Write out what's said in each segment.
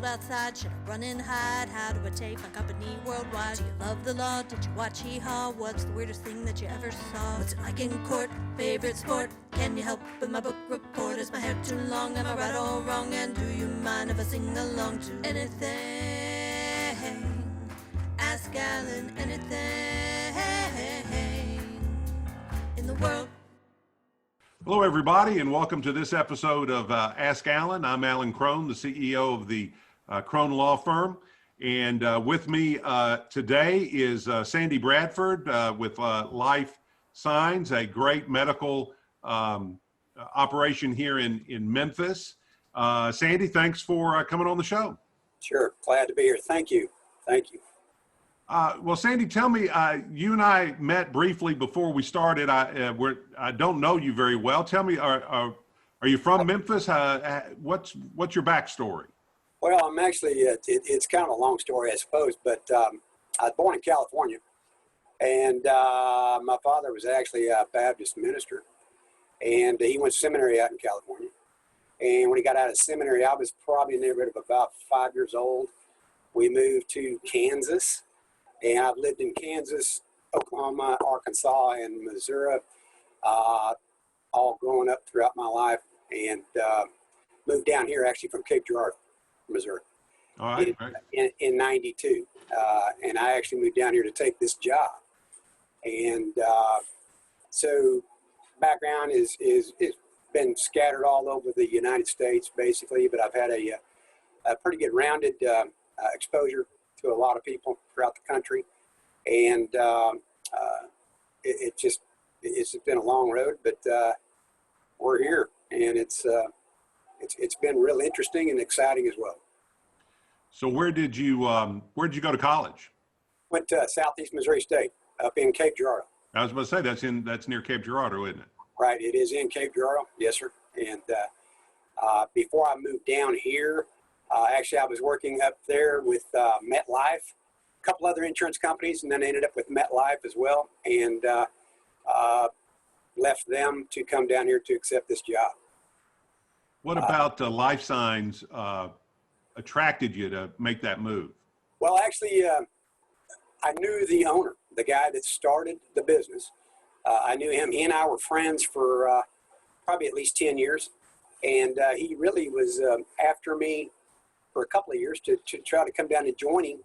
outside? Should I run and hide? How do I take my company worldwide? Do you love the law? Did you watch Hee-Haw? What's the weirdest thing that you ever saw? What's it like in court? Favorite sport? Can you help with my book report? Is my hair too long? Am I right or wrong? And do you mind if I sing along to anything? Ask Alan anything in the world. Hello, everybody, and welcome to this episode of Ask Alan. I'm Alan Crone, the CEO of the Crone Law Firm. And with me today is Sandy Bradford with Lifesigns, a great medical operation here in Memphis. Sandy, thanks for coming on the show. Sure, glad to be here. Thank you. Thank you. Well, Sandy, tell me, you and I met briefly before we started. I don't know you very well. Tell me, are you from Memphis? What's your backstory? Well, I'm actually, it's kind of a long story, I suppose, but I was born in California, and my father was actually a Baptist minister, and he went to seminary out in California. And when he got out of seminary, I was probably in the neighborhood of about 5 years old. We moved to Kansas. And I've lived in Kansas, Oklahoma, Arkansas, and Missouri, all growing up throughout my life, and moved down here actually from Cape Girardeau, Missouri, All right, in 92. And I actually moved down here to take this job. And so background is been scattered all over the United States, basically, but I've had a pretty good rounded exposure to a lot of people throughout the country, and it's been a long road, but we're here, and it's been real interesting and exciting as well. So where did you go to college? Went to Southeast Missouri State up in Cape Girardeau. I was about to say that's near Cape Girardeau, isn't it? Right, it is in Cape Girardeau, yes, sir. And before I moved down here, actually, I was working up there with MetLife, a couple other insurance companies, and then ended up with MetLife as well, and left them to come down here to accept this job. What about Lifesigns attracted you to make that move? Well, actually, I knew the owner, the guy that started the business. I knew him. He and I were friends for probably at least 10 years, and he really was after me for a couple of years to try to come down and join him.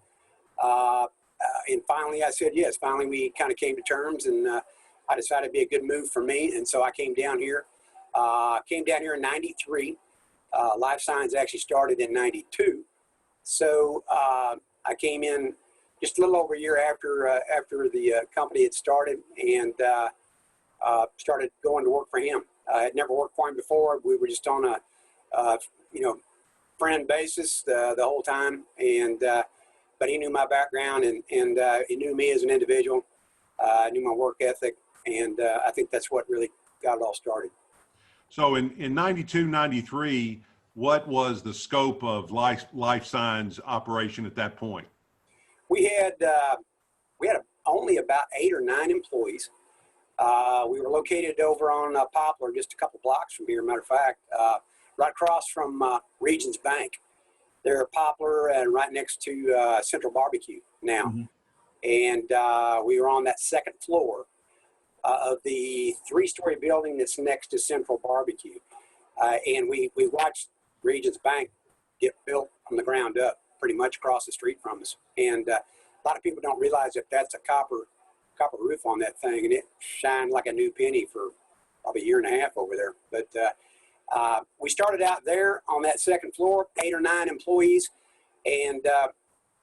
And finally I said yes. Finally we kind of came to terms, and I decided it'd be a good move for me. And so I came down here. In 93. Lifesigns actually started in 92. So I came in just a little over a year after the company had started, and started going to work for him. I had never worked for him before. We were just on a friend basis the whole time, and but he knew my background, and he knew me as an individual, knew my work ethic, and I think that's what really got it all started. So in 92, 93, what was the scope of Lifesigns operation at that point? We had only about 8 or 9 employees. We were located over on Poplar, just a couple blocks from here, matter of fact, right across from Regions Bank. They're Poplar and right next to Central Barbecue now. Mm-hmm. And we were on that second floor of the 3-story building that's next to Central Barbecue. And we watched Regions Bank get built from the ground up pretty much across the street from us. And a lot of people don't realize that that's a copper roof on that thing, and it shined like a new penny for probably a year and a half over there. But we started out there on that second floor, 8 or 9 employees. And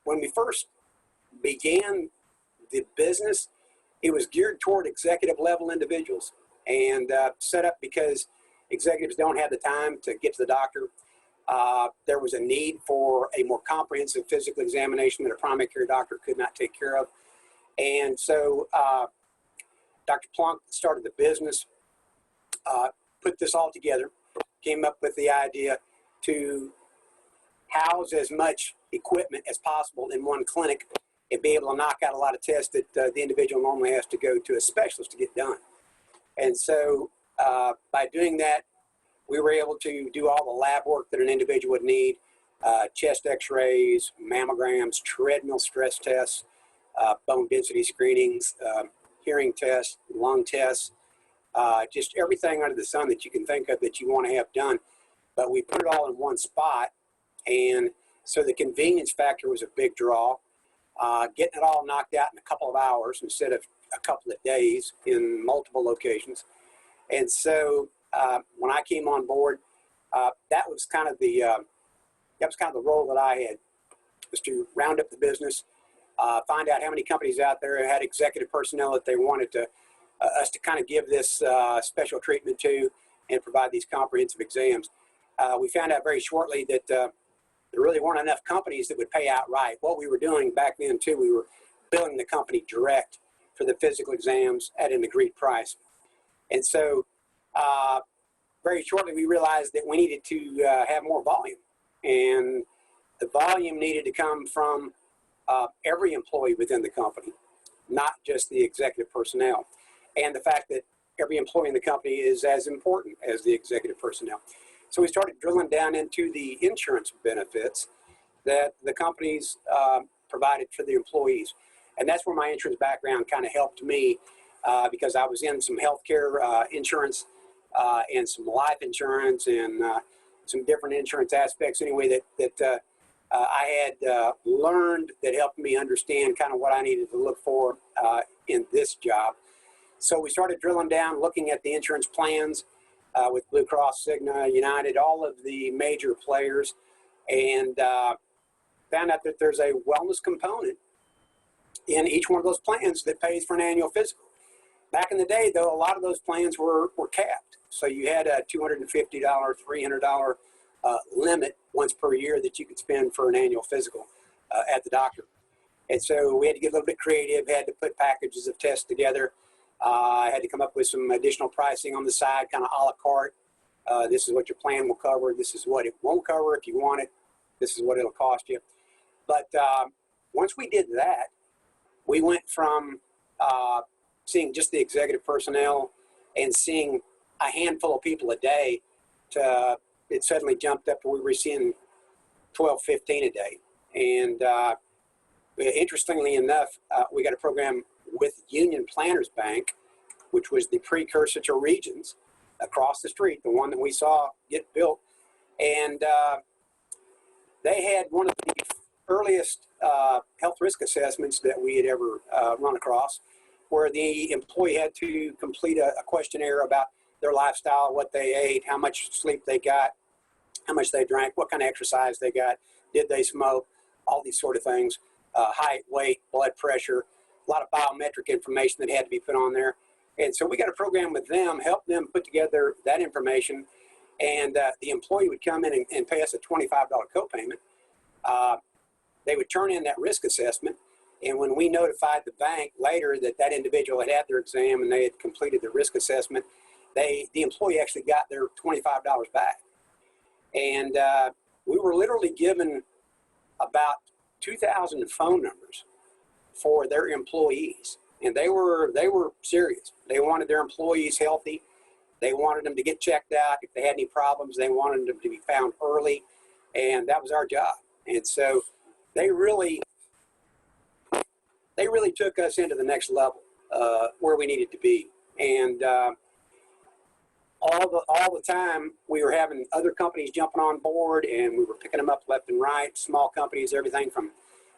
when we first began the business, it was geared toward executive level individuals, and set up because executives don't have the time to get to the doctor. There was a need for a more comprehensive physical examination that a primary care doctor could not take care of. And so Dr. Plunk started the business, put this all together, came up with the idea to house as much equipment as possible in one clinic and be able to knock out a lot of tests that the individual normally has to go to a specialist to get done. And so by doing that, we were able to do all the lab work that an individual would need, chest x-rays, mammograms, treadmill stress tests, bone density screenings, hearing tests, lung tests, just everything under the sun that you can think of that you want to have done. But we put it all in one spot, and so the convenience factor was a big draw. Getting it all knocked out in a couple of hours instead of a couple of days in multiple locations. And so when I came on board, that was kind of the role that I had, was to round up the business, find out how many companies out there had executive personnel that they wanted to us to kind of give this special treatment to and provide these comprehensive exams. We found out very shortly that there really weren't enough companies that would pay outright. What we were doing back then too, we were billing the company direct for the physical exams at an agreed price. And so very shortly we realized that we needed to have more volume, and the volume needed to come from every employee within the company, not just the executive personnel, and the fact that every employee in the company is as important as the executive personnel. So we started drilling down into the insurance benefits that the companies provided for the employees. And that's where my insurance background kind of helped me because I was in some healthcare insurance and some life insurance and some different insurance aspects anyway that I had learned that helped me understand kind of what I needed to look for in this job. So we started drilling down, looking at the insurance plans with Blue Cross, Cigna, United, all of the major players, and found out that there's a wellness component in each one of those plans that pays for an annual physical. Back in the day, though, a lot of those plans were capped. So you had a $250, $300 limit once per year that you could spend for an annual physical at the doctor. And so we had to get a little bit creative, had to put packages of tests together. I had to come up with some additional pricing on the side, kind of a la carte. This is what your plan will cover. This is what it won't cover if you want it. This is what it'll cost you. But once we did that, we went from seeing just the executive personnel and seeing a handful of people a day to it suddenly jumped up to we were seeing 12, 15 a day. And interestingly enough, we got a program with Union Planners Bank, which was the precursor to Regions across the street, the one that we saw get built. And they had one of the earliest health risk assessments that we had ever run across, where the employee had to complete a questionnaire about their lifestyle, what they ate, how much sleep they got, how much they drank, what kind of exercise they got, did they smoke, all these sort of things, height, weight, blood pressure, a lot of biometric information that had to be put on there. And so we got a program with them, help them put together that information, and the employee would come in and pay us a $25 copayment. They would turn in that risk assessment, and when we notified the bank later that that individual had had their exam and they had completed the risk assessment, the employee actually got their $25 back. And we were literally given about 2,000 phone numbers for their employees, and they were serious. They wanted their employees healthy. They wanted them to get checked out if they had any problems. They wanted them to be found early, and that was our job. And so they really took us into the next level where we needed to be. And all the time we were having other companies jumping on board, and we were picking them up left and right, small companies, everything from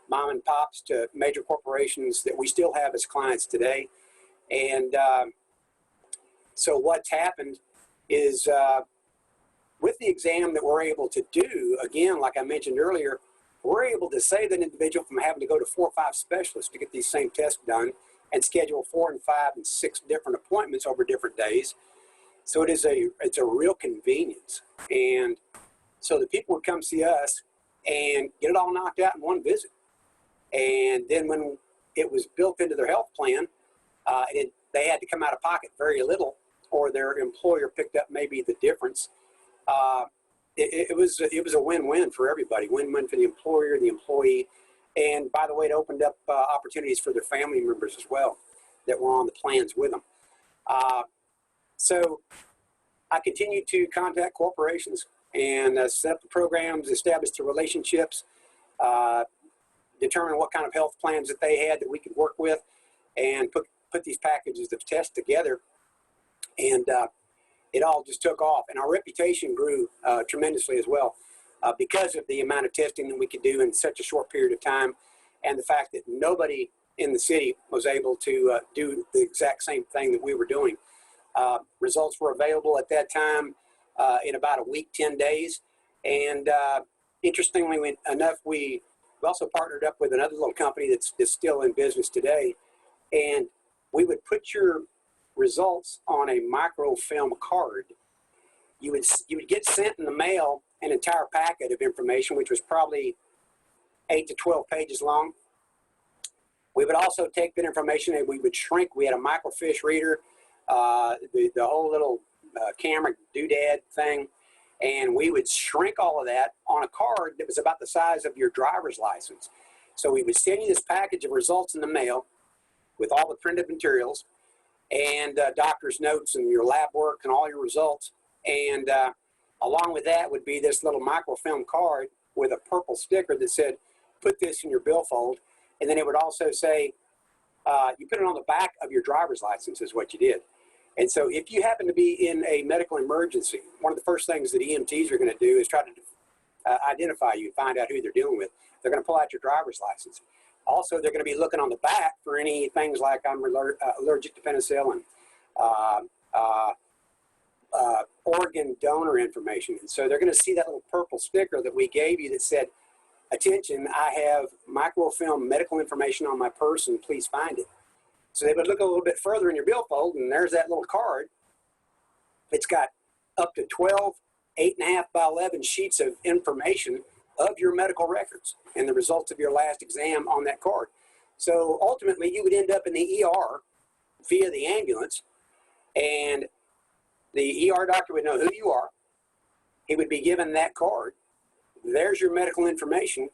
mom and pops to major corporations that we still have as clients today. And so what's happened is with the exam that we're able to do, again, like I mentioned earlier, we're able to save that individual from having to go to 4 or 5 specialists to get these same tests done and schedule 4 and 5 and 6 different appointments over different days. So it's a real convenience. And so the people would come see us and get it all knocked out in one visit. And then when it was built into their health plan, they had to come out of pocket very little, or their employer picked up maybe the difference. It was a win-win for everybody, win-win for the employer, the employee, and by the way, it opened up opportunities for their family members as well that were on the plans with them. So I continued to contact corporations, and set up the programs, establish the relationships, determine what kind of health plans that they had that we could work with, and put these packages of tests together. And it all just took off. And our reputation grew tremendously as well because of the amount of testing that we could do in such a short period of time, and the fact that nobody in the city was able to do the exact same thing that we were doing. Results were available at that time in about a week, 10 days. And interestingly enough, we also partnered up with another little company that's still in business today. And we would put your results on a microfilm card. You would get sent in the mail an entire packet of information, which was probably 8 to 12 pages long. We would also take that information and we would shrink. We had a microfiche reader, the whole little camera doodad thing, and we would shrink all of that on a card that was about the size of your driver's license. So we would send you this package of results in the mail with all the printed materials and doctor's notes and your lab work and all your results. And along with that would be this little microfilm card with a purple sticker that said, put this in your billfold. And then it would also say, you put it on the back of your driver's license is what you did. And so if you happen to be in a medical emergency, one of the first things that EMTs are going to do is try to identify you, find out who they're dealing with. They're going to pull out your driver's license. Also, they're going to be looking on the back for any things like I'm allergic to penicillin, organ donor information. And so they're going to see that little purple sticker that we gave you that said, attention, I have microfilm medical information on my person, please find it. So they would look a little bit further in your billfold, and there's that little card. It's got up to 12 8.5 by 11 sheets of information of your medical records and the results of your last exam on that card. So ultimately, you would end up in the ER via the ambulance, and the ER doctor would know who you are. He would be given that card. There's your medical information.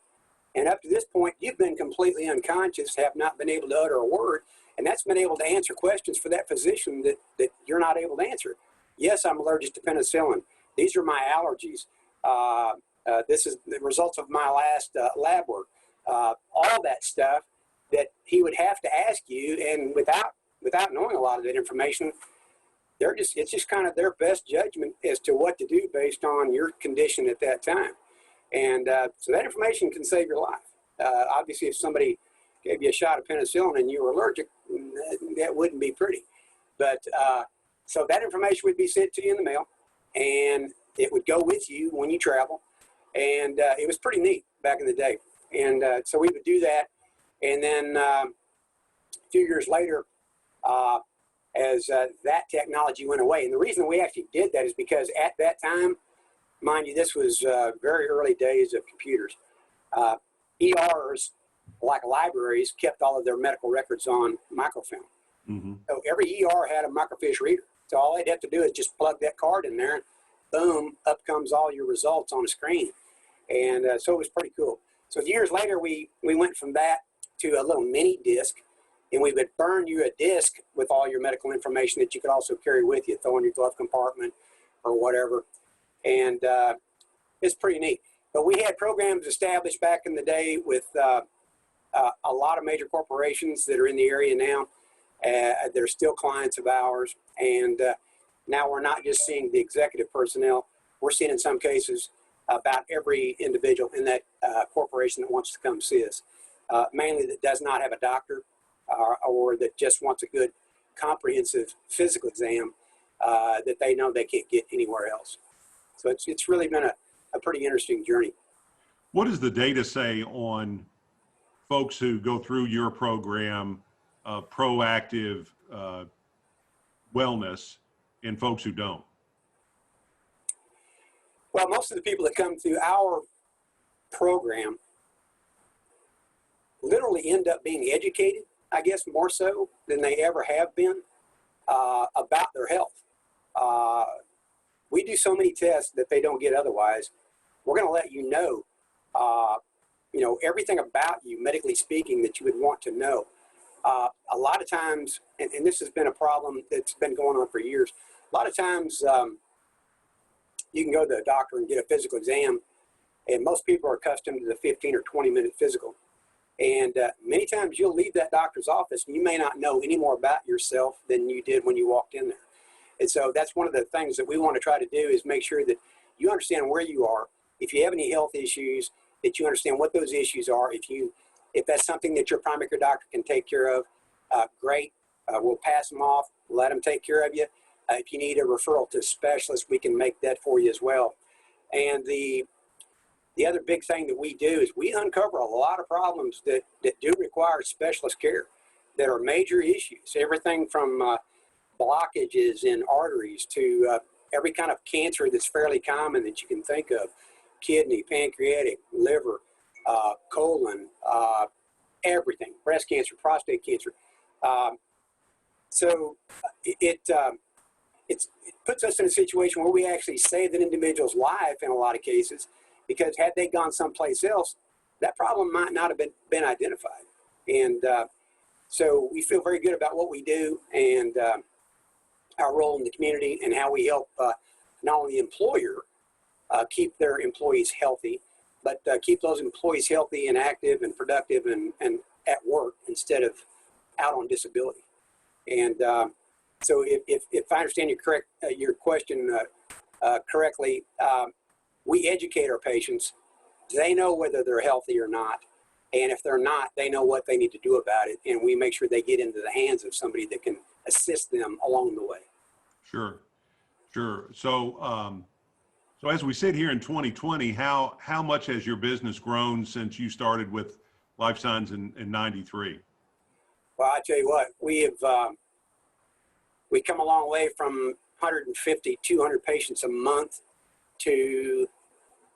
And up to this point, you've been completely unconscious, have not been able to utter a word, and that's been able to answer questions for that physician that you're not able to answer. Yes, I'm allergic to penicillin. These are my allergies. This is the results of my last lab work. All that stuff that he would have to ask you, and without knowing a lot of that information, it's just kind of their best judgment as to what to do based on your condition at that time. And so that information can save your life. Obviously, if somebody gave you a shot of penicillin and you were allergic, that wouldn't be pretty. But so that information would be sent to you in the mail, and it would go with you when you travel. And it was pretty neat back in the day. And so we would do that. And then a few years later, as that technology went away, and the reason we actually did that is because at that time, mind you, this was very early days of computers. ERs, like libraries, kept all of their medical records on microfilm. Mm-hmm. So every ER had a microfiche reader. So all they'd have to do is just plug that card in there, and boom, up comes all your results on a screen. And so it was pretty cool. So years later, we went from that to a little mini disc, and we would burn you a disc with all your medical information that you could also carry with you, throw in your glove compartment or whatever. And it's pretty neat. But we had programs established back in the day with a lot of major corporations that are in the area now. They're still clients of ours. And now we're not just seeing the executive personnel. We're seeing in some cases about every individual in that corporation that wants to come see us. Mainly that does not have a doctor or that just wants a good comprehensive physical exam that they know they can't get anywhere else. So it's really been a pretty interesting journey. What does the data say on folks who go through your program of proactive wellness and folks who don't? Well, most of the people that come through our program literally end up being educated, I guess, more so than they ever have been about their health. We do so many tests that they don't get otherwise. We're going to let you know, everything about you, medically speaking, that you would want to know. A lot of times, and this has been a problem that's been going on for years, a lot of times, you can go to the doctor and get a physical exam, and most people are accustomed to the 15 or 20-minute physical. And many times you'll leave that doctor's office and you may not know any more about yourself than you did when you walked in there. And so that's one of the things that we want to try to do, is make sure that you understand where you are. If you have any health issues, that you understand what those issues are. If that's something that your primary care doctor can take care of, great. We'll pass them off, let them take care of you. If you need a referral to a specialist, we can make that for you as well. And the other big thing that we do is we uncover a lot of problems that do require specialist care, that are major issues. Everything from blockages in arteries to every kind of cancer that's fairly common that you can think of: kidney, pancreatic, liver, colon, everything, breast cancer, prostate cancer. So it puts us in a situation where we actually save an individual's life in a lot of cases, because had they gone someplace else, that problem might not have been identified. And so we feel very good about what we do, and our role in the community, and how we help not only the employer keep their employees healthy, but keep those employees healthy and active and productive and at work instead of out on disability. And so if I understand your question correctly, we educate our patients. They know whether they're healthy or not. And if they're not, they know what they need to do about it. And we make sure they get into the hands of somebody that can assist them along the way. Sure. So, so as we sit here in 2020, how much has your business grown since you started with Lifesigns in 93? Well, I tell you what, we've come a long way from 150, 200 patients a month to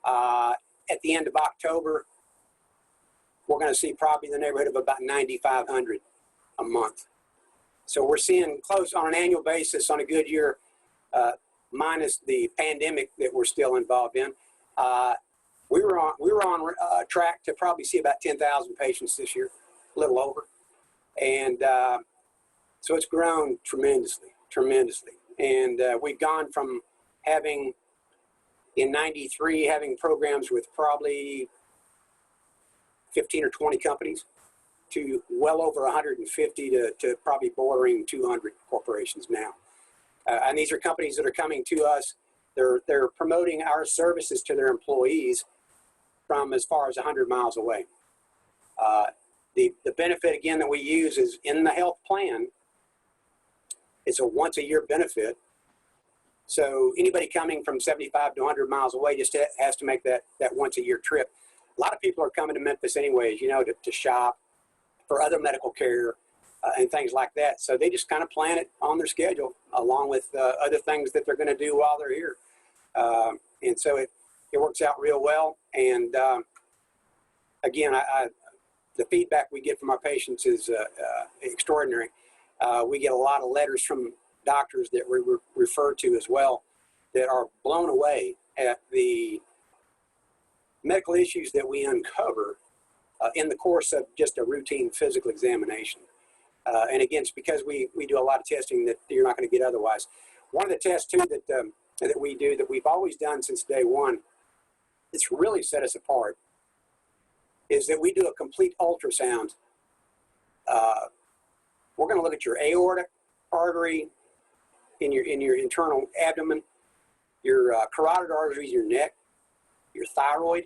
at the end of October, we're going to see probably in the neighborhood of about 9,500 a month. So we're seeing close on an annual basis on a good year, minus the pandemic that we're still involved in. We were on track to probably see about 10,000 patients this year, a little over. And so it's grown tremendously. And we've gone from having, in 93, having programs with probably 15 or 20 companies to well over 150 to probably bordering 200 corporations now. And these are companies that are coming to us. They're promoting our services to their employees from as far as 100 miles away. The benefit, again, that we use is in the health plan. It's a once-a-year benefit. So anybody coming from 75 to 100 miles away just has to make that once-a-year trip. A lot of people are coming to Memphis anyways, to shop for other medical care and things like that. So they just kind of plan it on their schedule along with other things that they're going to do while they're here. And so it works out real well. And again, the feedback we get from our patients is extraordinary. We get a lot of letters from doctors that we refer to as well that are blown away at the medical issues that we uncover in the course of just a routine physical examination. And again, it's because we do a lot of testing that you're not going to get otherwise. One of the tests too that we do, that we've always done since day one, it's really set us apart, is that we do a complete ultrasound. We're going to look at your aortic artery in your internal abdomen, your carotid arteries in your neck, your thyroid,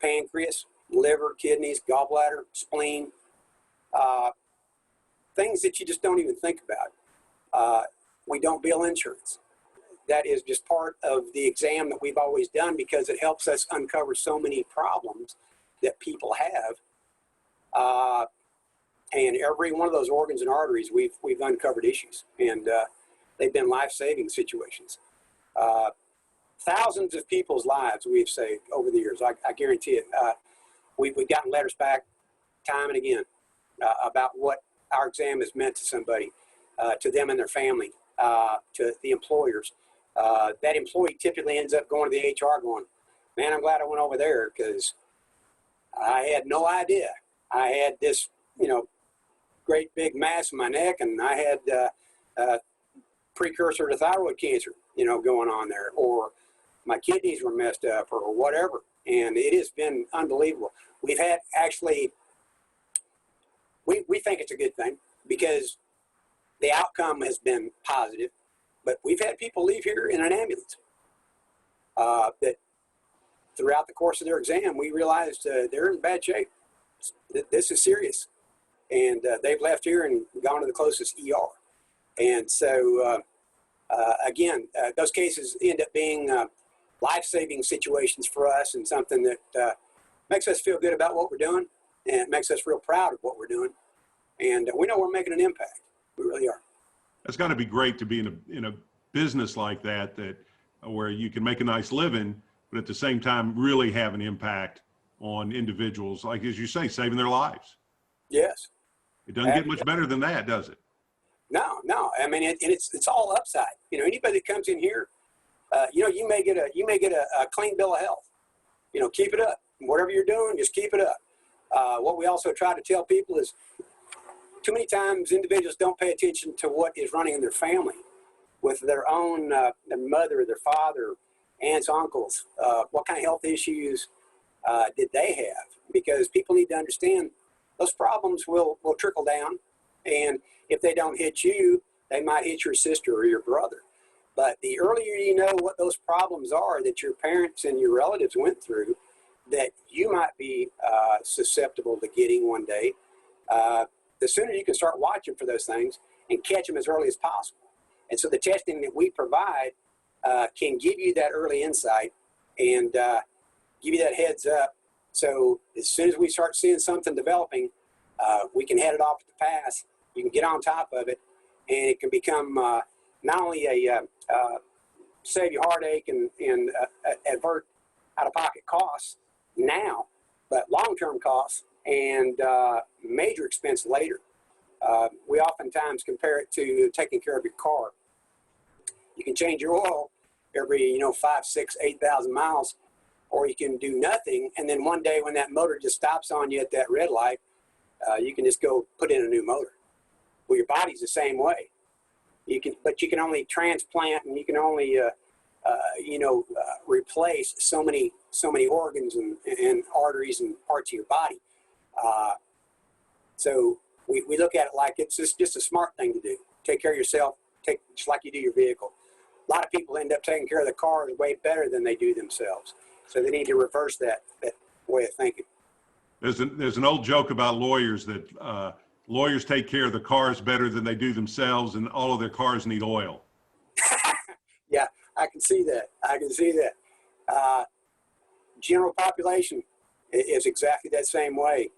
pancreas, liver, kidneys, gallbladder, spleen, things that you just don't even think about. We don't bill insurance. That is just part of the exam that we've always done, because it helps us uncover so many problems that people have. And every one of those organs and arteries, we've uncovered issues, and they've been life-saving situations. Thousands of people's lives we've saved over the years. I guarantee it. We've gotten letters back time and again about what our exam has meant to somebody, to them and their family, to the employers. That employee typically ends up going to the HR going, "Man, I'm glad I went over there, because I had no idea. I had this, great big mass in my neck, and I had precursor to thyroid cancer, going on there." Or my kidneys were messed up or whatever. And it has been unbelievable. We've had actually, we think it's a good thing because the outcome has been positive, but we've had people leave here in an ambulance that throughout the course of their exam, we realized they're in bad shape. This is serious. And they've left here and gone to the closest ER. And so, again, those cases end up being life-saving situations for us and something that makes us feel good about what we're doing and it makes us real proud of what we're doing. And we know we're making an impact. We really are. That's got to be great to be in a business like that, where you can make a nice living, but at the same time really have an impact on individuals, like as you say, saving their lives. Yes. It doesn't get much better than that, does it? No. I mean, it's all upside. You know, anybody that comes in here, you may get a clean bill of health. You know, keep it up. Whatever you're doing, just keep it up. What we also try to tell people is too many times individuals don't pay attention to what is running in their family with their own, their mother, their father, aunts, uncles. What kind of health issues did they have? Because people need to understand those problems will trickle down. And if they don't hit you, they might hit your sister or your brother. But the earlier you know what those problems are that your parents and your relatives went through that you might be susceptible to getting one day, the sooner you can start watching for those things and catch them as early as possible. And so the testing that we provide can give you that early insight and give you that heads up. So as soon as we start seeing something developing, we can head it off at the pass. You can get on top of it, and it can become not only a save you heartache and avert out-of-pocket costs now, but long-term costs and major expense later. We oftentimes compare it to taking care of your car. You can change your oil every 5, 6, 8,000 miles, or you can do nothing, and then one day when that motor just stops on you at that red light, you can just go put in a new motor. Well, your body's the same way. But you can only transplant and you can only replace so many organs and arteries and parts of your body. So we look at it like it's just a smart thing to do. Take care of yourself, just like you do your vehicle. A lot of people end up taking care of the cars way better than they do themselves. So they need to reverse that way of thinking. There's an old joke about lawyers that lawyers take care of the cars better than they do themselves, and all of their cars need oil. Yeah, I can see that. General population is exactly that same way.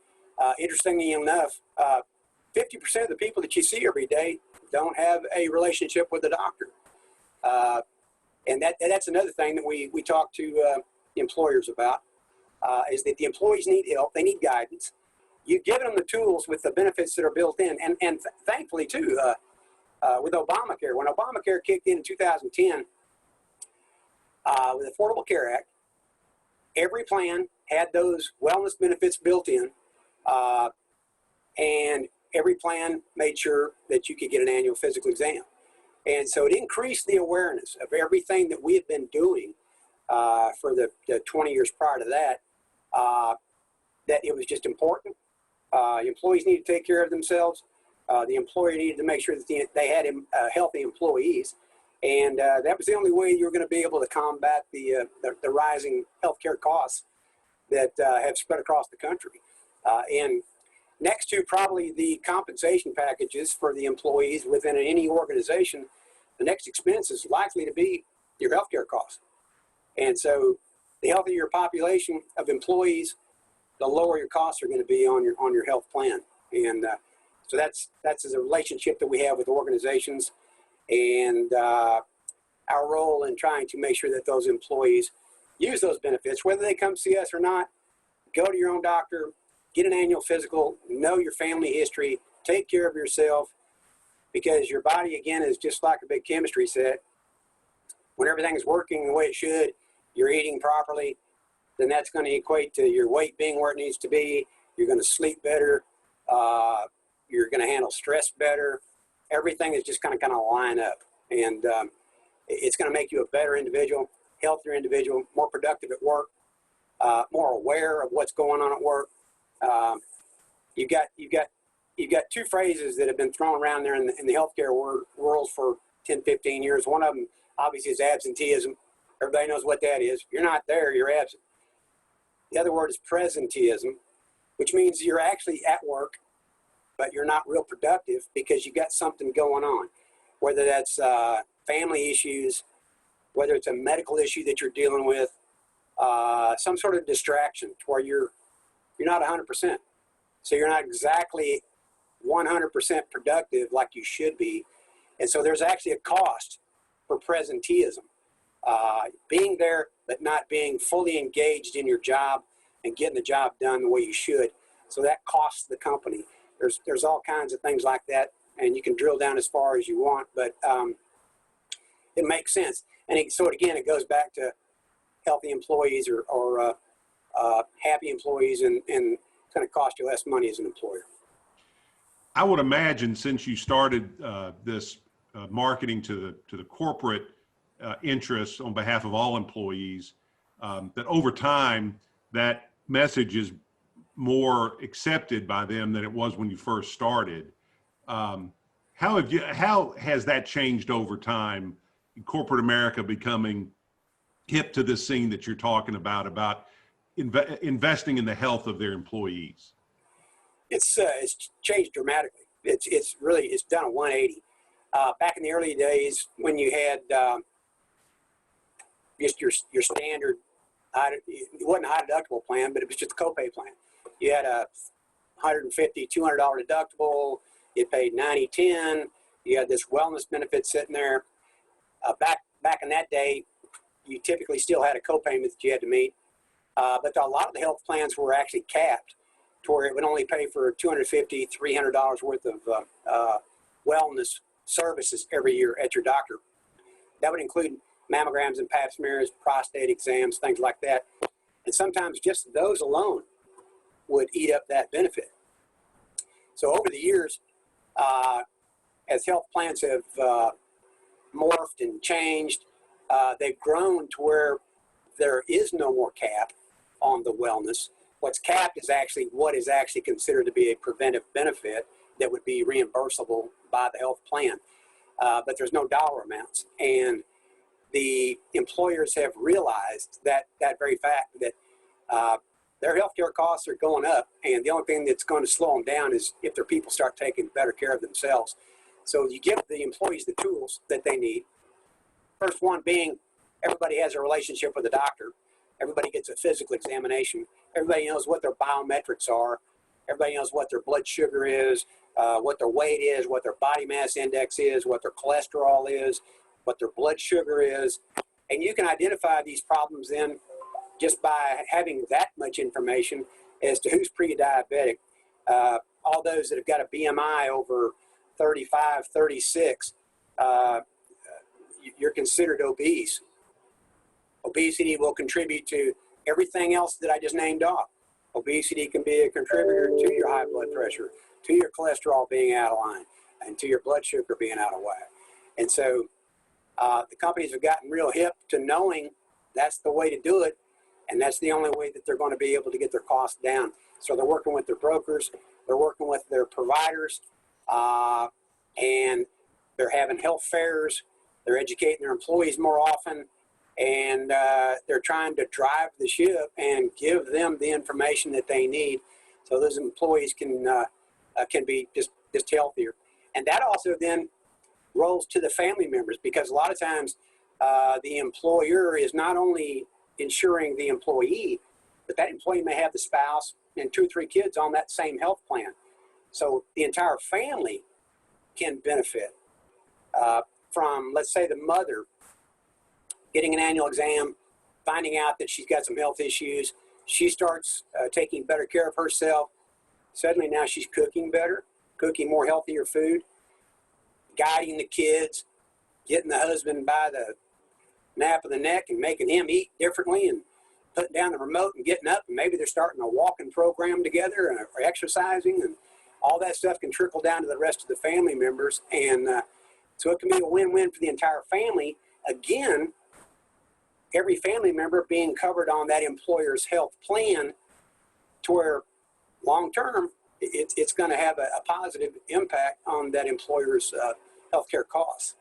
Interestingly enough, 50% of the people that you see every day don't have a relationship with a doctor. And that's another thing that we talk to employers about, is that the employees need help, they need guidance. You've given them the tools with the benefits that are built in, and thankfully too, with Obamacare. When Obamacare kicked in 2010, with the Affordable Care Act, every plan had those wellness benefits built in, and every plan made sure that you could get an annual physical exam. And so it increased the awareness of everything that we had been doing for the 20 years prior to that, that it was just important. Employees need to take care of themselves. The employer needed to make sure that they had healthy employees. And that was the only way you were going to be able to combat the rising healthcare costs that have spread across the country. And next to probably the compensation packages for the employees within any organization, the next expense is likely to be your healthcare costs. And so the healthier your population of employees, the lower your costs are going to be on your health plan. And so that's a relationship that we have with organizations, and our role in trying to make sure that those employees use those benefits, whether they come see us or not. Go to your own doctor, get an annual physical, know your family history, take care of yourself, because your body, again, is just like a big chemistry set. When everything is working the way it should, you're eating properly, then that's going to equate to your weight being where it needs to be. You're going to sleep better. You're going to handle stress better. Everything is just going to kind of line up. And it's going to make you a better individual, healthier individual, more productive at work, more aware of what's going on at work. You've got two phrases that have been thrown around there in the healthcare world for 10, 15 years. One of them, obviously, is absenteeism. Everybody knows what that is. You're not there, you're absent. The other word is presenteeism, which means you're actually at work, but you're not real productive because you got something going on, whether that's family issues, whether it's a medical issue that you're dealing with, some sort of distraction to where you're not 100%. So you're not exactly 100% productive like you should be. And so there's actually a cost for presenteeism. Being there, but not being fully engaged in your job and getting the job done the way you should. So that costs the company. There's all kinds of things like that, and you can drill down as far as you want, but it makes sense. And so again, it goes back to healthy employees or happy employees, and it's going to cost you less money as an employer. I would imagine, since you started this marketing to the corporate interests on behalf of all employees, that over time that message is more accepted by them than it was when you first started. How has that changed over time in corporate America becoming hip to this scene that you're talking about investing in the health of their employees? It's changed dramatically. It's done a 180. Back in the early days, when you had just your standard, it wasn't a high deductible plan, but it was just a copay plan. You had a $150, $200 deductible. You paid $90.10. You had this wellness benefit sitting there. Back in that day, you typically still had a copayment that you had to meet, but a lot of the health plans were actually capped to where it would only pay for $250, $300 worth of wellness services every year at your doctor. That would include mammograms and pap smears, prostate exams, things like that. And sometimes just those alone would eat up that benefit. So over the years, as health plans have morphed and changed, they've grown to where there is no more cap on the wellness. What's capped is actually what is actually considered to be a preventive benefit that would be reimbursable by the health plan. But there's no dollar amounts. And the employers have realized that very fact, that their healthcare costs are going up, and the only thing that's going to slow them down is if their people start taking better care of themselves. So you give the employees the tools that they need. First one being, everybody has a relationship with a doctor. Everybody gets a physical examination. Everybody knows what their biometrics are. Everybody knows what their blood sugar is, what their weight is, what their body mass index is, what their cholesterol is, what their blood sugar is. And you can identify these problems then just by having that much information as to who's pre-diabetic. All those that have got a BMI over 35, 36, you're considered obese. Obesity will contribute to everything else that I just named off. Obesity can be a contributor to your high blood pressure, to your cholesterol being out of line, and to your blood sugar being out of whack. And so the companies have gotten real hip to knowing that's the way to do it, and that's the only way that they're going to be able to get their costs down. So they're working with their brokers, they're working with their providers, and they're having health fairs, they're educating their employees more often, and they're trying to drive the ship and give them the information that they need so those employees can be just healthier. And that also then rolls to the family members, because a lot of times the employer is not only insuring the employee, but that employee may have the spouse and 2 or 3 kids on that same health plan. So the entire family can benefit from, let's say, the mother getting an annual exam, finding out that she's got some health issues. She starts taking better care of herself. Suddenly now she's cooking better, cooking more healthier food, guiding the kids, getting the husband by the nape of the neck and making him eat differently, and putting down the remote and getting up, and maybe they're starting a walking program together or exercising, and all that stuff can trickle down to the rest of the family members. And so it can be a win-win for the entire family. Again, every family member being covered on that employer's health plan, to where long-term, it's going to have a positive impact on that employer's healthcare costs.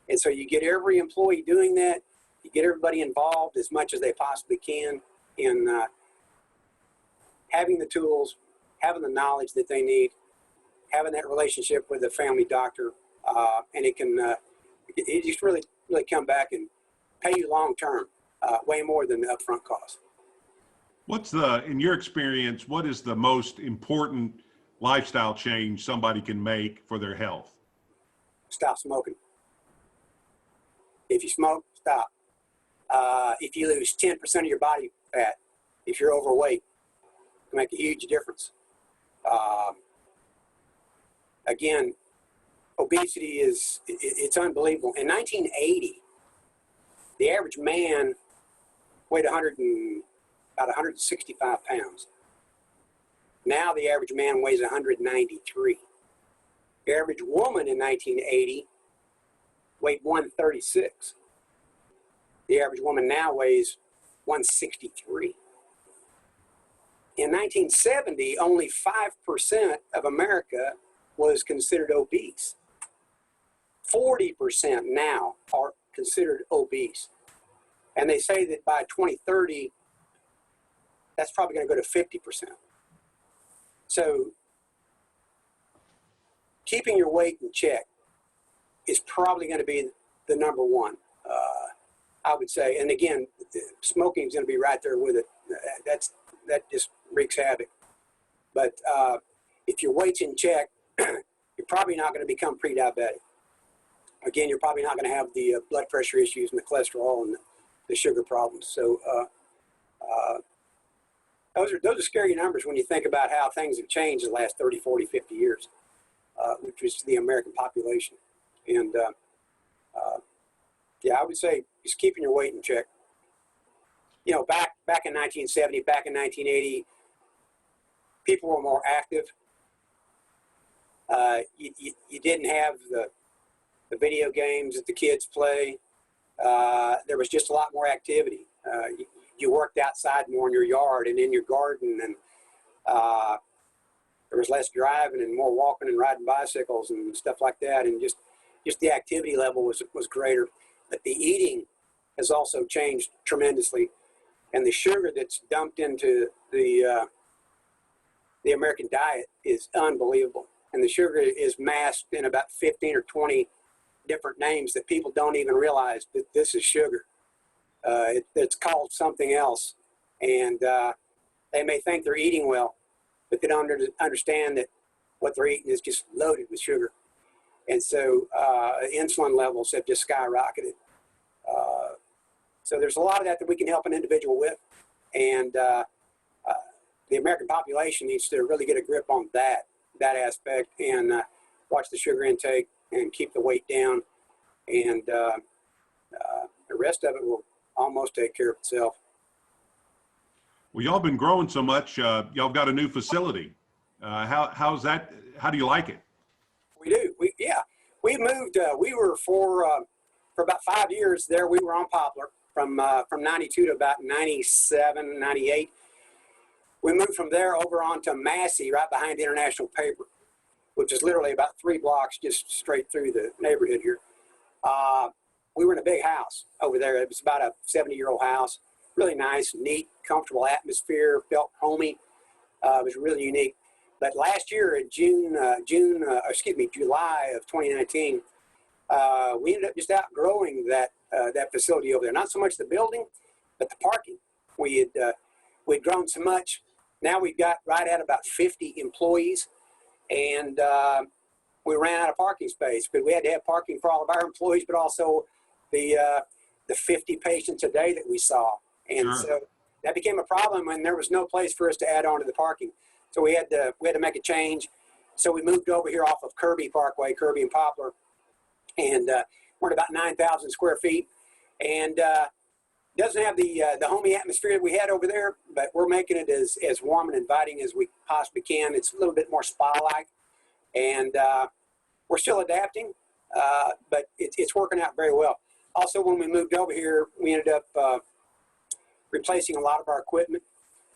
And so you get every employee doing that. You get everybody involved as much as they possibly can in having the tools, having the knowledge that they need, having that relationship with the family doctor, and it just really come back and pay you long-term, way more than the upfront cost. In your experience, what is the most important lifestyle change somebody can make for their health? Stop smoking. If you smoke, stop. If you lose 10% of your body fat, if you're overweight, it can make a huge difference. Again, obesity it's unbelievable. In 1980, the average man weighed about 165 pounds. Now the average man weighs 193. The average woman in 1980 weighed 136. The average woman now weighs 163. In 1970, only 5% of America was considered obese. 40% now are considered obese. And they say that by 2030, that's probably going to go to 50%. So keeping your weight in check is probably going to be the number one, I would say. And again, smoking is going to be right there with it. That just wreaks havoc. But if your weight's in check, you're probably not going to become pre-diabetic. Again, you're probably not going to have the blood pressure issues and the cholesterol and the sugar problems. So those are scary numbers when you think about how things have changed in the last 30, 40, 50 years, which was the American population. And yeah, I would say just keeping your weight in check. You know, back in 1970, back in 1980, people were more active. You didn't have the video games that the kids play. There was just a lot more activity. You worked outside more in your yard and in your garden, and there was less driving and more walking and riding bicycles and stuff like that. And just the activity level was greater. But the eating has also changed tremendously. And the sugar that's dumped into the American diet is unbelievable. And the sugar is masked in about 15 or 20 different names that people don't even realize that this is sugar. It's called something else. And they may think they're eating well, but they don't understand that what they're eating is just loaded with sugar. And so insulin levels have just skyrocketed. So there's a lot of that we can help an individual with. And the American population needs to really get a grip on that aspect and watch the sugar intake and keep the weight down. And the rest of it will almost take care of itself. Well, y'all been growing so much. Y'all got a new facility. How's that? How do you like it? We do. We moved. We were for about 5 years there. We were on Poplar from 92 to about 97, 98. We moved from there over onto Massey, right behind the International Paper, which is literally about 3 blocks just straight through the neighborhood here. We were in a big house over there. It was about a 70-year-old house. Really nice, neat, comfortable atmosphere, felt homey. It was really unique. But last year in July of 2019, we ended up just outgrowing that facility over there. Not so much the building, but the parking. We'd grown so much. Now we've got right at about 50 employees, and we ran out of parking space. But we had to have parking for all of our employees, but also the 50 patients a day that we saw. And Sure. So that became a problem when there was no place for us to add on to the parking. So we had to make a change. So we moved over here off of Kirby Parkway, Kirby and Poplar, and we're at about 9,000 square feet. And doesn't have the homey atmosphere that we had over there, but we're making it as warm and inviting as we possibly can. It's a little bit more spa-like, and we're still adapting, but it's working out very well. Also, when we moved over here, we ended up replacing a lot of our equipment,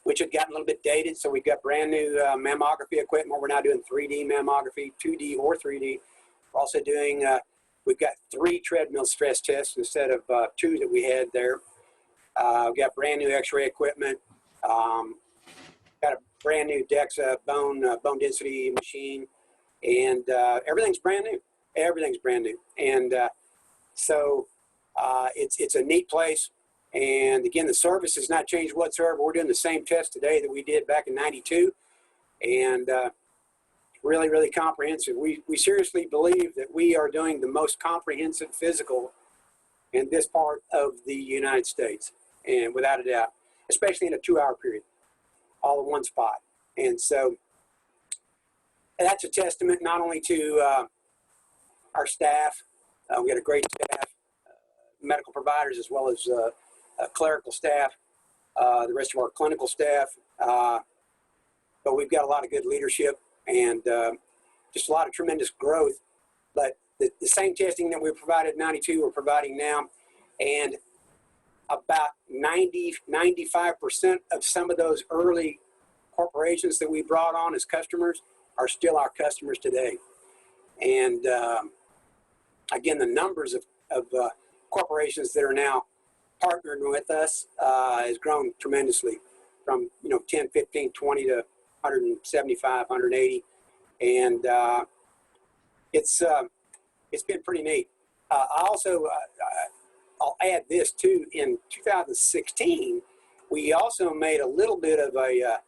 which had gotten a little bit dated. So we've got brand new mammography equipment. We're now doing 3D mammography, 2D or 3D. We're also doing, we've got 3 treadmill stress tests instead of 2 that we had there. We've got brand new x-ray equipment. Got a brand new DEXA bone density machine. And everything's brand new. Everything's brand new. And so it's a neat place. And again, the service has not changed whatsoever. We're doing the same test today that we did back in '92. And really, really comprehensive. We seriously believe that we are doing the most comprehensive physical in this part of the United States. And without a doubt, especially in a 2-hour period, all in one spot. And so that's a testament not only to our staff. We got a great staff, medical providers, as well as clerical staff, the rest of our clinical staff. But we've got a lot of good leadership and just a lot of tremendous growth. But the same testing that we provided in '92, we're providing now. And about 95% of some of those early corporations that we brought on as customers are still our customers today. And again, the numbers of corporations that are now partnering with us has grown tremendously from 10, 15, 20 to 175, 180. And it's been pretty neat. I'll add this too. In 2016, we also made a little bit of a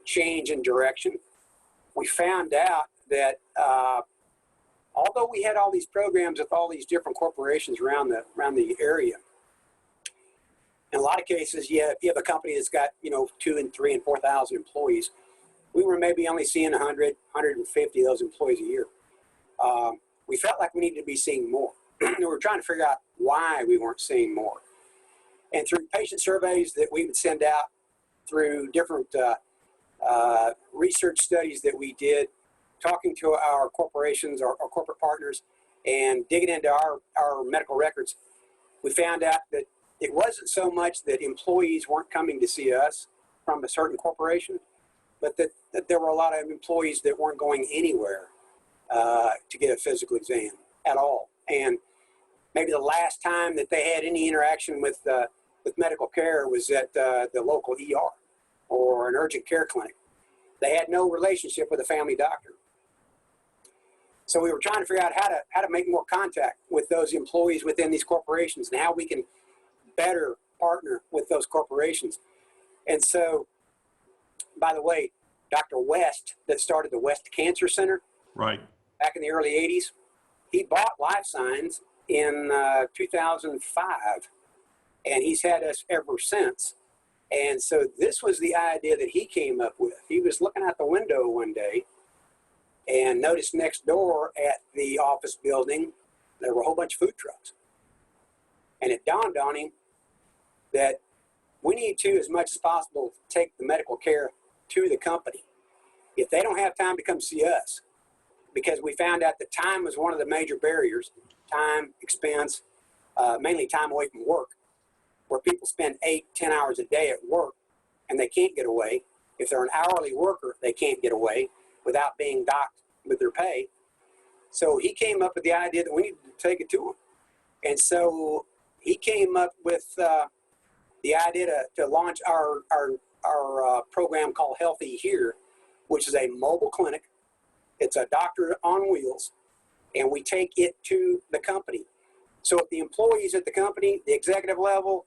change in direction. We found out that although we had all these programs with all these different corporations around the area, in a lot of cases, you have a company that's got 2 and 3 and 4,000 employees. We were maybe only seeing 100, 150 of those employees a year. We felt like we needed to be seeing more. We were trying to figure out why we weren't seeing more. And through patient surveys that we would send out, through different research studies that we did, talking to our corporations, our corporate partners, and digging into our medical records, we found out that it wasn't so much that employees weren't coming to see us from a certain corporation, but that there were a lot of employees that weren't going anywhere to get a physical exam at all. And maybe the last time that they had any interaction with medical care was at the local ER or an urgent care clinic. They had no relationship with a family doctor. So we were trying to figure out how to make more contact with those employees within these corporations and how we can better partner with those corporations. And so, by the way, Dr. West, that started the West Cancer Center, right, back in the early 80s, he bought Lifesigns in 2005, and he's had us ever since. And so this was the idea that he came up with. He was looking out the window one day and noticed next door at the office building, there were a whole bunch of food trucks. And it dawned on him that we need to, as much as possible, take the medical care to the company. If they don't have time to come see us, because we found out that time was one of the major barriers, time, expense, mainly time away from work, where people spend 8, 10 hours a day at work and they can't get away. If they're an hourly worker, they can't get away without being docked with their pay. So he came up with the idea that we needed to take it to them. And so he came up with the idea to launch our program called Healthy Here, which is a mobile clinic. It's a doctor on wheels, and we take it to the company. So if the employees at the company, the executive level,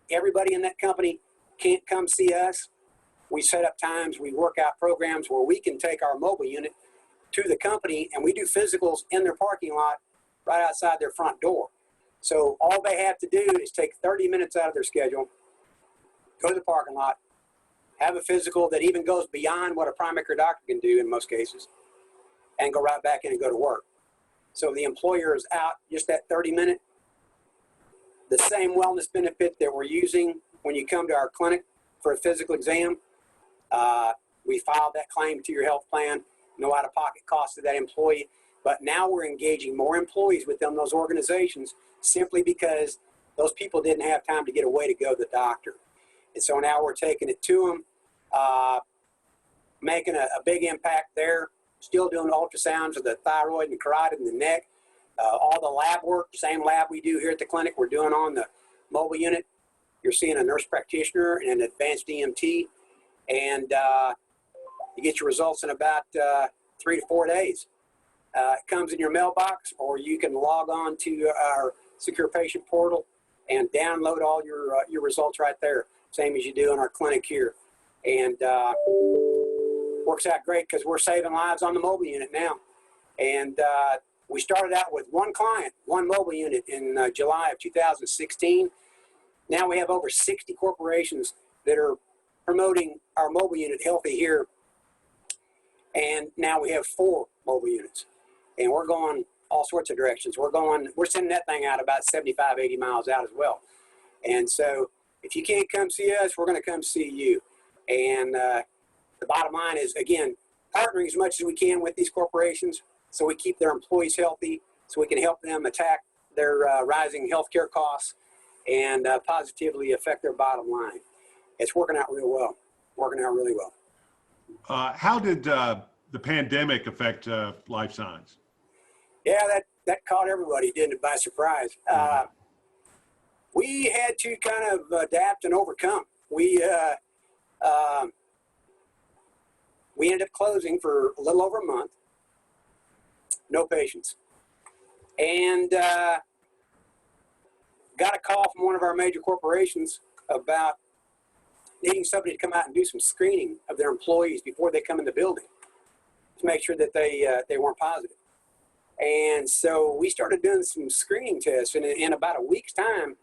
everybody in that company can't come see us, we set up times, we work out programs where we can take our mobile unit to the company, and we do physicals in their parking lot right outside their front door. So all they have to do is take 30 minutes out of their schedule, go to the parking lot, have a physical that even goes beyond what a primary care doctor can do in most cases, and go right back in and go to work. So the employer is out just that 30-minute. The same wellness benefit that we're using when you come to our clinic for a physical exam, we filed that claim to your health plan, no out-of-pocket cost to that employee. But now we're engaging more employees within those organizations simply because those people didn't have time to get away to go to the doctor. And so now we're taking it to them, making a big impact there, still doing ultrasounds of the thyroid and carotid in the neck. All the lab work, same lab we do here at the clinic, we're doing on the mobile unit. You're seeing a nurse practitioner and an advanced EMT, and you get your results in about 3 to 4 days. It comes in your mailbox, or you can log on to our secure patient portal and download all your results right there, same as you do in our clinic here. And works out great because we're saving lives on the mobile unit now. And we started out with one client, one mobile unit in July of 2016. Now we have over 60 corporations that are promoting our mobile unit Healthy Here. And now we have 4 mobile units. And we're going all sorts of directions. We're sending that thing out about 75, 80 miles out as well. And so if you can't come see us, we're going to come see you. And the bottom line is, again, partnering as much as we can with these corporations so we keep their employees healthy, so we can help them attack their rising healthcare costs and positively affect their bottom line. It's working out real well, really well. How did the pandemic affect Lifesigns? Yeah, that caught everybody, didn't it, by surprise. We had to kind of adapt and overcome. We ended up closing for a little over a month. No patients. And got a call from one of our major corporations about needing somebody to come out and do some screening of their employees before they come in the building to make sure that they weren't positive. And so we started doing some screening tests, and in about a week's time,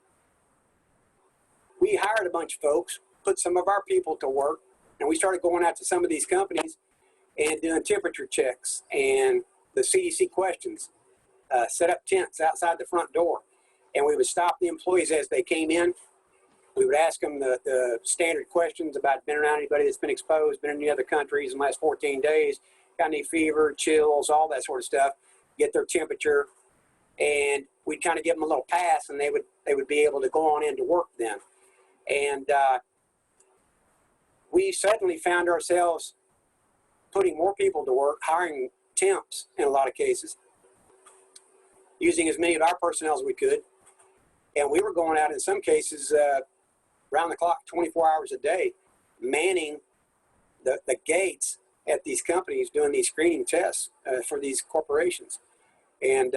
we hired a bunch of folks, put some of our people to work, and we started going out to some of these companies and doing temperature checks and the CDC questions, set up tents outside the front door. And we would stop the employees as they came in. We would ask them the standard questions about been around anybody that's been exposed, been in any other countries in the last 14 days, got any fever, chills, all that sort of stuff, get their temperature, and we'd kind of give them a little pass, and they would be able to go on into work then. And we suddenly found ourselves putting more people to work, hiring temps in a lot of cases, using as many of our personnel as we could. And we were going out in some cases round the clock, 24 hours a day, manning the gates at these companies doing these screening tests for these corporations. And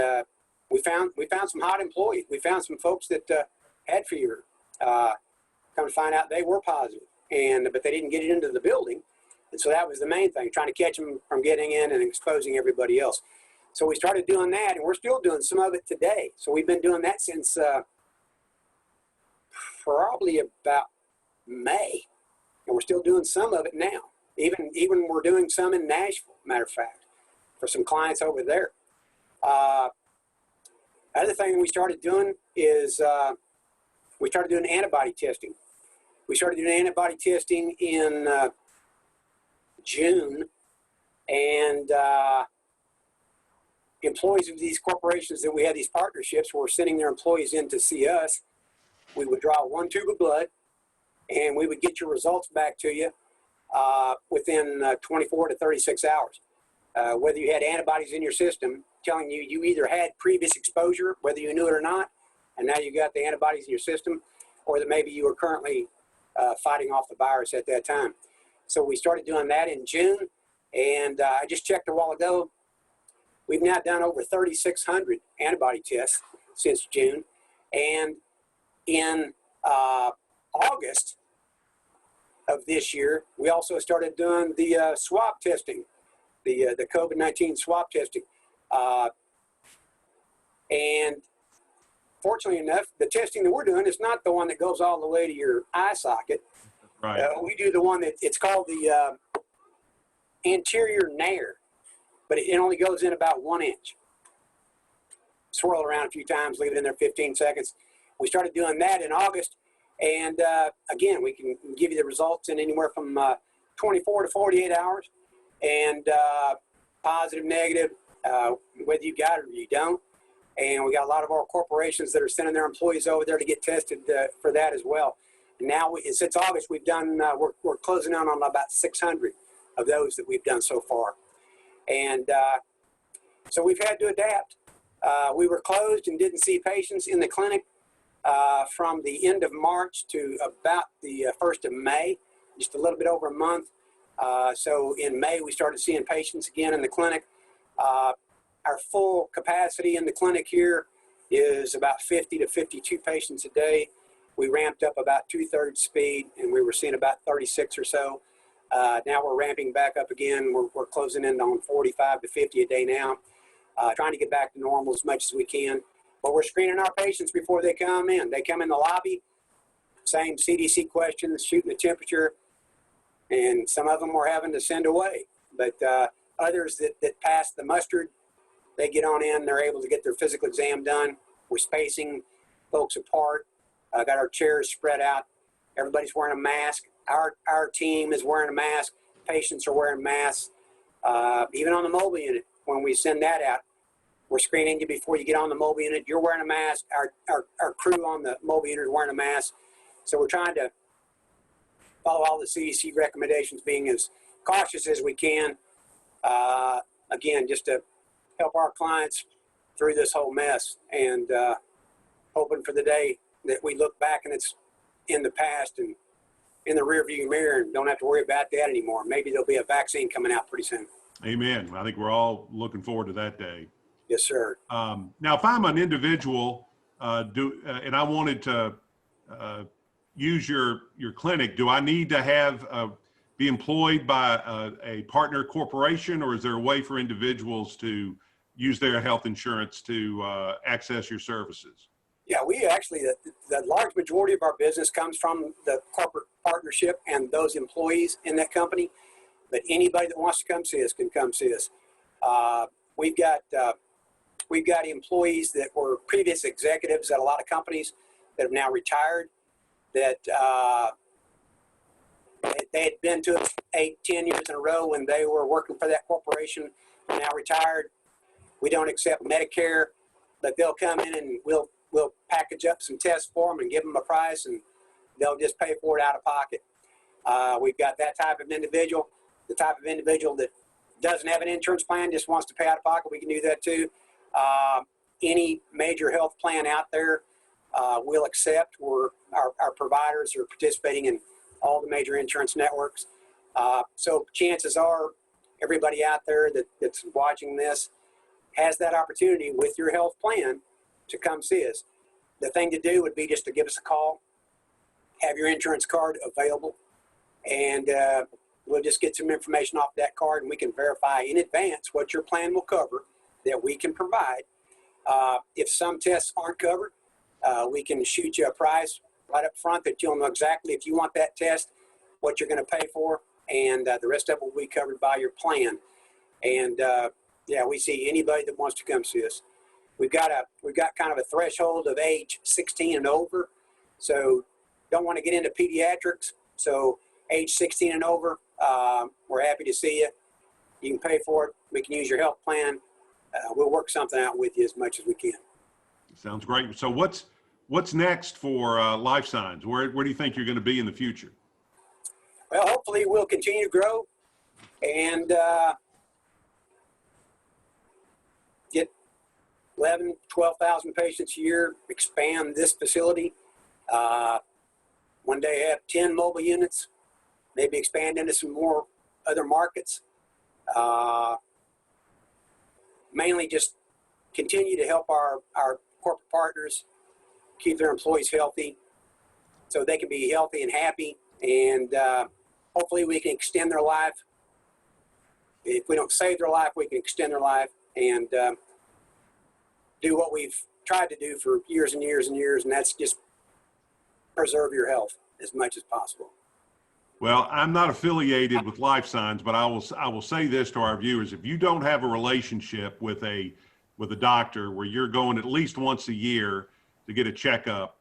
we found some hot employees. We found some folks that had fever. Come to find out they were positive, but they didn't get it into the building. And so that was the main thing, trying to catch them from getting in and exposing everybody else. So we started doing that, and we're still doing some of it today. So we've been doing that since probably about May, and we're still doing some of it now. Even we're doing some in Nashville, matter of fact, for some clients over there. Other thing we started doing is we started doing antibody testing. We started doing antibody testing in June, and employees of these corporations that we had these partnerships were sending their employees in to see us. We would draw 1 tube of blood, and we would get your results back to you within 24 to 36 hours. Whether you had antibodies in your system telling you either had previous exposure, whether you knew it or not, and now you got the antibodies in your system, or that maybe you were currently fighting off the virus at that time. So we started doing that in June, and I just checked a while ago. We've now done over 3,600 antibody tests since June, and in August of this year, we also started doing the swab testing, the COVID-19 swab testing. And fortunately enough, the testing that we're doing is not the one that goes all the way to your eye socket. Right. We do the one that it's called the anterior nair, but it only goes in about 1 inch. Swirl around a few times, leave it in there 15 seconds. We started doing that in August, and again, we can give you the results in anywhere from 24 to 48 hours, and positive, negative, whether you got it or you don't. And we got a lot of our corporations that are sending their employees over there to get tested for that as well. And now, since August, we've done, we're closing out on about 600 of those that we've done so far. And so we've had to adapt. We were closed and didn't see patients in the clinic from the end of March to about the 1st of May, just a little bit over a month. So in May, we started seeing patients again in the clinic. Our full capacity in the clinic here is about 50 to 52 patients a day. We ramped up about 2/3 speed, and we were seeing about 36 or so. Now we're ramping back up again. We're closing in on 45 to 50 a day now, trying to get back to normal as much as we can. But we're screening our patients before they come in. They come in the lobby, same CDC questions, shooting the temperature, and some of them we're having to send away. But others that pass the mustard, they get on in, they're able to get their physical exam done. We're spacing folks apart, got our chairs spread out. Everybody's wearing a mask. Our team is wearing a mask. Patients are wearing masks. Even on the mobile unit, when we send that out, we're screening you before you get on the mobile unit. You're wearing a mask. Our crew on the mobile unit is wearing a mask. So we're trying to follow all the CDC recommendations, being as cautious as we can. Again, just to help our clients through this whole mess, and hoping for the day that we look back and it's in the past and in the rearview mirror and don't have to worry about that anymore. Maybe there'll be a vaccine coming out pretty soon. Amen. I think we're all looking forward to that day. Yes, sir. Now, if I'm an individual and I wanted to use your clinic, do I need to have be employed by a partner corporation, or is there a way for individuals to use their health insurance to access your services? Yeah, we actually, the large majority of our business comes from the corporate partnership and those employees in that company. But anybody that wants to come see us can come see us. We've got employees that were previous executives at a lot of companies that have now retired, that they had been to us 8-10 years in a row when they were working for that corporation, now retired. We don't accept Medicare, but they'll come in and we'll package up some tests for them and give them a price, and they'll just pay for it out of pocket. We've got that type of individual. The type of individual that doesn't have an insurance plan, just wants to pay out of pocket, we can do that too. Any major health plan out there, we'll accept. Our providers are participating in all the major insurance networks. So chances are everybody out there that's watching this has that opportunity with your health plan to come see us. The thing to do would be just to give us a call, have your insurance card available, and we'll just get some information off that card, and we can verify in advance what your plan will cover that we can provide. If some tests aren't covered, we can shoot you a price right up front that you'll know exactly, if you want that test, what you're going to pay for, and the rest of it will be covered by your plan. And yeah, we see anybody that wants to come see us. We've got kind of a threshold of age 16 and over, so don't want to get into pediatrics. So age 16 and over, we're happy to see you. You can pay for it. We can use your health plan. We'll work something out with you as much as we can. Sounds great. So what's next for Lifesigns? Where do you think you're going to be in the future? Well, hopefully we'll continue to grow and get 11, 12,000 patients a year, expand this facility. One day have 10 mobile units, maybe expand into some more other markets. Mainly just continue to help our corporate partners keep their employees healthy so they can be healthy and happy, and hopefully we can extend their life. If we don't save their life, we can extend their life and do what we've tried to do for years and years and years, and that's just preserve your health as much as possible. Well, I'm not affiliated with Lifesigns, but I will say this to our viewers: if you don't have a relationship with a doctor where you're going at least once a year to get a checkup,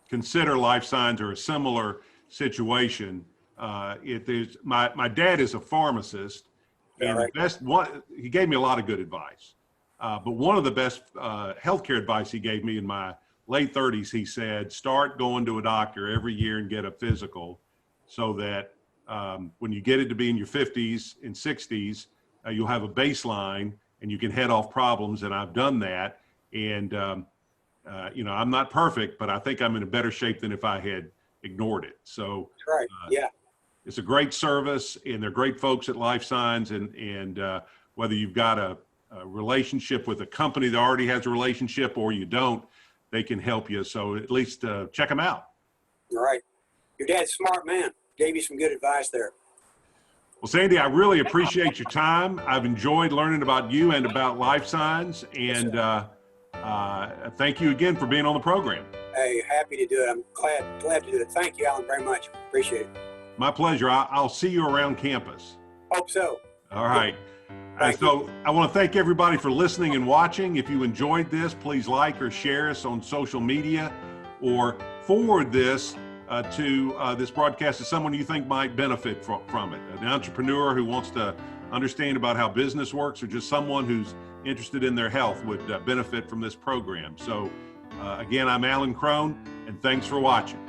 consider Lifesigns or a similar situation. My dad is a pharmacist, and the best one, he gave me a lot of good advice. But one of the best healthcare advice he gave me in my late 30s, he said, start going to a doctor every year and get a physical so that when you get it to be in your 50s and 60s, you'll have a baseline and you can head off problems. And I've done that. And, I'm not perfect, but I think I'm in a better shape than if I had ignored it. So right. Yeah. It's a great service, and they're great folks at Lifesigns. And whether you've got a relationship with a company that already has a relationship or you don't, they can help you. So at least check them out. All right. Your dad's a smart man. Gave you some good advice there. Well, Sandy, I really appreciate your time. I've enjoyed learning about you and about Lifesigns. And thank you again for being on the program. Hey, happy to do it. I'm glad to do it. Thank you, Alan, very much. Appreciate it. My pleasure. I'll see you around campus. Hope so. All right. Thank So I want to thank everybody for listening and watching. If you enjoyed this, please like or share us on social media or forward this to this broadcast to someone you think might benefit from it. An entrepreneur who wants to understand about how business works, or just someone who's interested in their health would benefit from this program. So again, I'm Alan Crone, and thanks for watching.